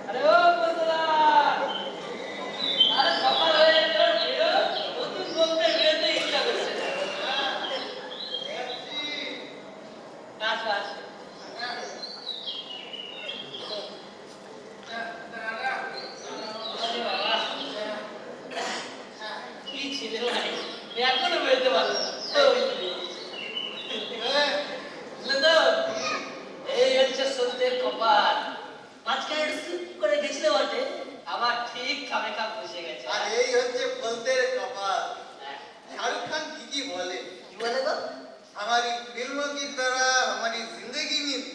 আরে ও বন্ধুরা, আরে সকাল হয়ে গেল, বেরো, নতুন বলতে বেরোতে ইচ্ছা করছে না। আসো আসো। আরে বাবা, কি ছিল ভাই, এখনো বেরোতে পারলো না। ওই যে, বুঝলে তো, এই হচ্ছে সত্যের কপাল। মাঝখানে একটু চুপ করে গেছিল বটে, আবার ঠিক খামে খাম বসে গেছে। আর এই হচ্ছে বলতে কপাল। হ্যাঁ, শাহরুখ খান ঠিকই বলে, কি বলে গো? हमारी फिल्मों की तरह हमारी जिंदगी में भी